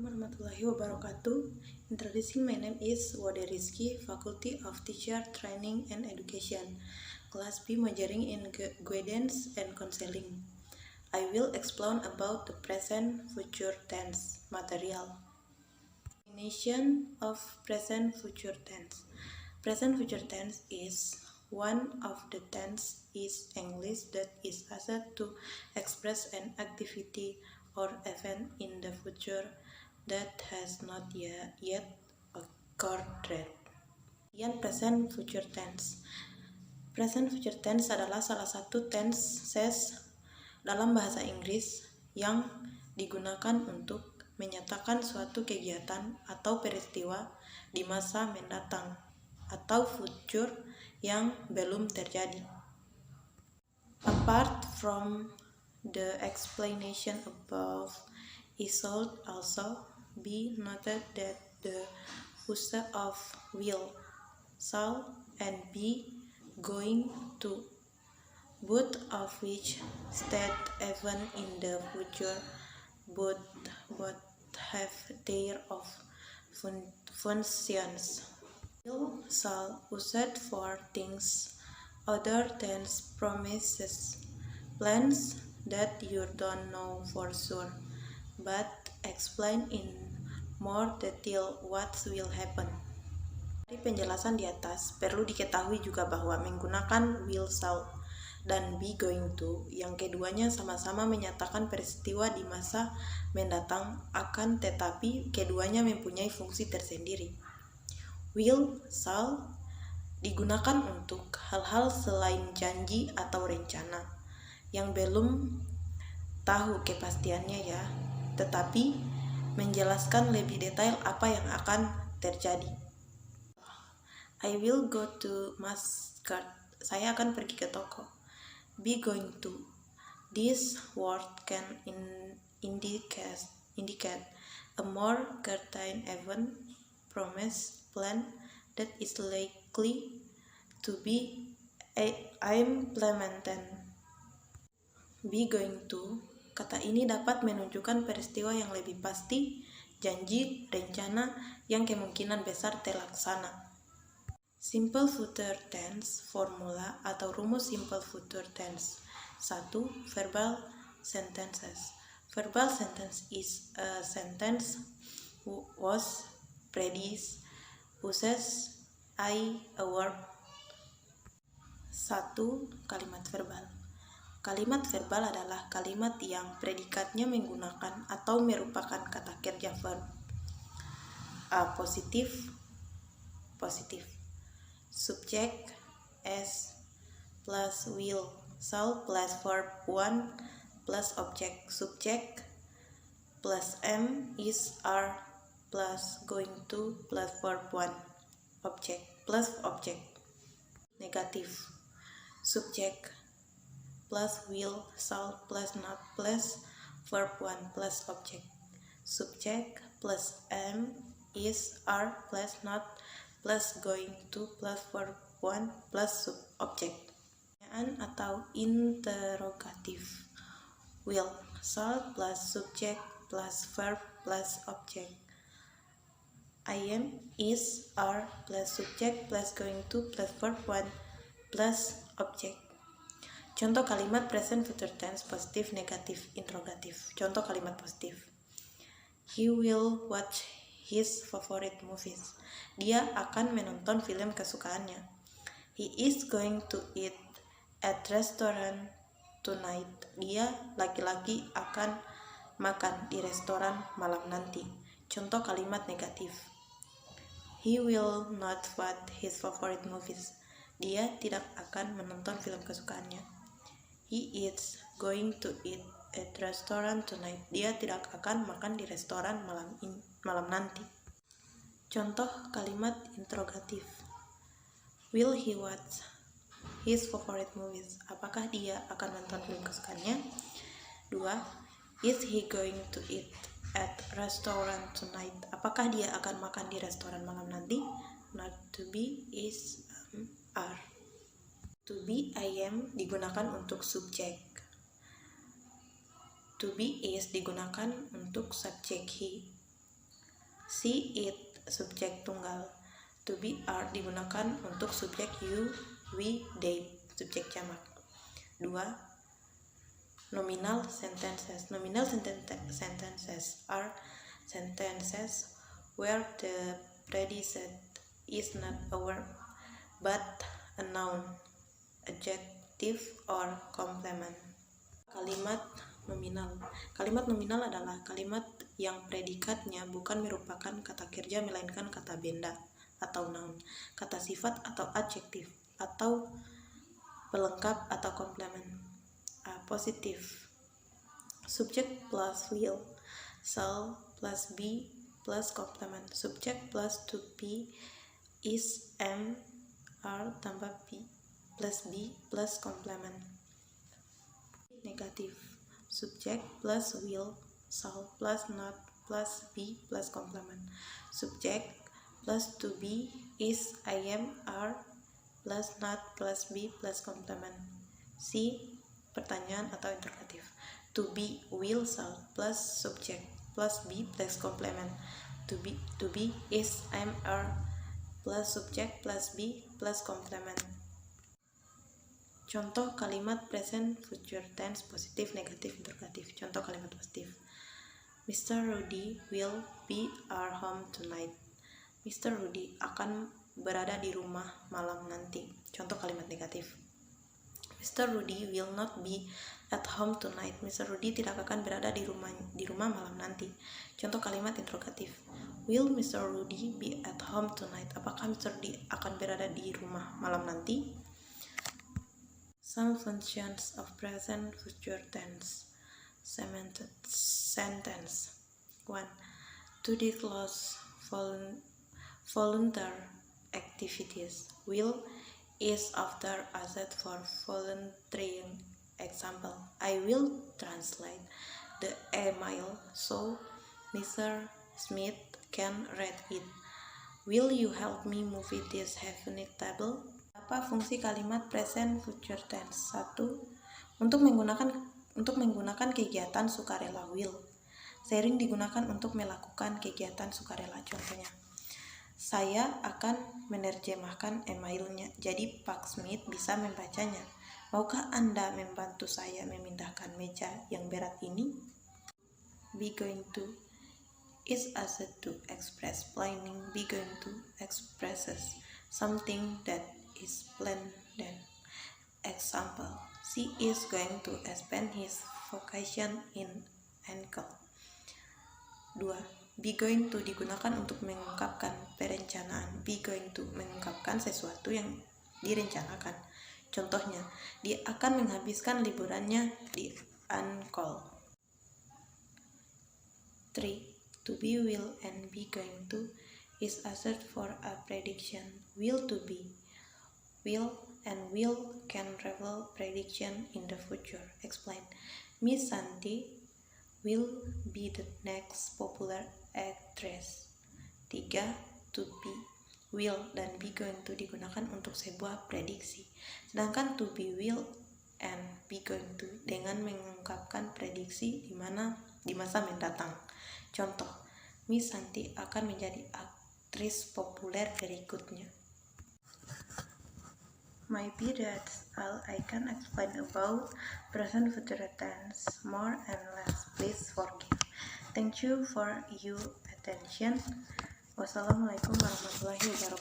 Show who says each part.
Speaker 1: Warahmatullahi wabarakatuh. Introducing, my name is Wade Rizky, Faculty of Teacher Training and Education, Class B, majoring in Guidance and Counseling. I will explain about the present future tense material. Definition of present future tense. Present future tense is one of the tense is English that is used to express an activity or event in the future that has not yet occurred. Kemudian present future tense. Present future tense adalah salah satu tenses dalam bahasa Inggris yang digunakan untuk menyatakan suatu kegiatan atau peristiwa di masa mendatang atau future yang belum terjadi. Apart from the explanation above, it should also be noted that the use of will, shall, and be, going to, both of which state event in the future, both have their of functions. Will, shall, used for things other than promises, plans that you don't know for sure, but explain in more detail what will happen. Dari penjelasan di atas, perlu diketahui juga bahwa menggunakan will, shall, dan be going to, yang keduanya sama-sama menyatakan peristiwa di masa mendatang, akan tetapi keduanya mempunyai fungsi tersendiri. Will, shall digunakan untuk hal-hal selain janji atau rencana yang belum tahu kepastiannya ya, tetapi menjelaskan lebih detail apa yang akan terjadi. I will go to market. Saya akan pergi ke toko. Be going to. This word can indicate a more certain event, promise, plan that is likely to be implemented. Be going to, kata ini dapat menunjukkan peristiwa yang lebih pasti, janji, rencana yang kemungkinan besar terlaksana. Simple future tense formula atau rumus simple future tense. 1. Verbal sentences. Verbal sentence is a sentence was, predicate, uses a verb. 1. Kalimat verbal. Kalimat verbal adalah kalimat yang predikatnya menggunakan atau merupakan kata kerja verb. Positif. Subject S plus will, shall plus verb 1 plus object. Subject plus am, is, are plus going to plus verb 1. Object plus object. Negatif. Subject plus will, shall plus not plus verb 1 plus object. Subject plus am, is, are plus not plus going to plus verb 1 plus object. Pertanyaan atau interrogatif. Will, shall plus subject plus verb plus object. I am, is, are plus subject plus going to plus verb 1 plus object. Contoh kalimat present future tense positif, negatif, interrogatif. Contoh kalimat positif. He will watch his favorite movies. Dia akan menonton film kesukaannya. He is going to eat at restaurant tonight. Dia laki-laki akan makan di restoran malam nanti. Contoh kalimat negatif. He will not watch his favorite movies. Dia tidak akan menonton film kesukaannya. He is going to eat at restaurant tonight. Dia tidak akan makan di restoran malam nanti. Contoh kalimat interrogatif. Will he watch his favorite movies? Apakah dia akan menonton film kesukaannya? 2. Is he going to eat at restaurant tonight? Apakah dia akan makan di restoran malam nanti? Not to be, is, are. To be, I am digunakan untuk subjek. To be is digunakan untuk subjek he. See it, subjek tunggal. To be are digunakan untuk subjek you, we, they, subjek jamak. 2. Nominal sentences. Nominal sentences are sentences where the predicate is not a verb but a noun, adjective, or complement. Kalimat nominal. Kalimat nominal adalah kalimat yang predikatnya bukan merupakan kata kerja melainkan kata benda atau noun, kata sifat atau adjektif, atau pelengkap atau komplement. Positif. Subject plus will, shall plus be plus complement. Subject plus to be is, am, are tambah be plus complement. Negatif. Subject plus will, shall plus not plus be plus complement. Subject plus to be is, I am, are plus not plus be plus complement. C. Pertanyaan atau interrogatif. To be, will, shall plus subject plus be plus complement. To be is, am, are plus subject plus be plus complement. Contoh kalimat present future tense positif, negatif, interrogatif. Contoh kalimat positif. Mr. Rudy will be our home tonight. Mr. Rudy akan berada di rumah malam nanti. Contoh kalimat negatif. Mr. Rudy will not be at home tonight. Mr. Rudy tidak akan berada di rumah malam nanti. Contoh kalimat interrogatif. Will Mr. Rudy be at home tonight? Apakah Mr. Rudy akan berada di rumah malam nanti? Some functions of present future tense sentence. 1. To disclose volunteer activities. Will is after asset for volunteering. Example, I will translate the email so Mr. Smith can read it. Will you help me move this heavy table? Apa fungsi kalimat present future tense? 1. Untuk menggunakan kegiatan sukarela will. Sering digunakan untuk melakukan kegiatan sukarela. Contohnya, saya akan menerjemahkan emailnya, jadi Pak Smith bisa membacanya. Maukah Anda membantu saya memindahkan meja yang berat ini? Be going to is asset to express planning. Be going to expresses something that is planned. Then, example, she is going to spend his vacation in Ankle. 2. Be going to digunakan untuk mengungkapkan perencanaan. Be going to mengungkapkan sesuatu yang direncanakan. Contohnya, dia akan menghabiskan liburannya di Ankle. 3. To be, will, and be going to is asset for a prediction. Will to be. Will and will can reveal prediction in the future. Explain. Miss Santi will be the next popular actress. 3. To be, will, dan be going to digunakan untuk sebuah prediksi. Sedangkan to be, will, and be going to dengan mengungkapkan prediksi di masa mendatang. Contoh, Miss Santi akan menjadi aktris populer berikutnya. Maybe that's all I can explain about present future tense. More and less, please forgive. Thank you for your attention. Wassalamualaikum warahmatullahi wabarakatuh.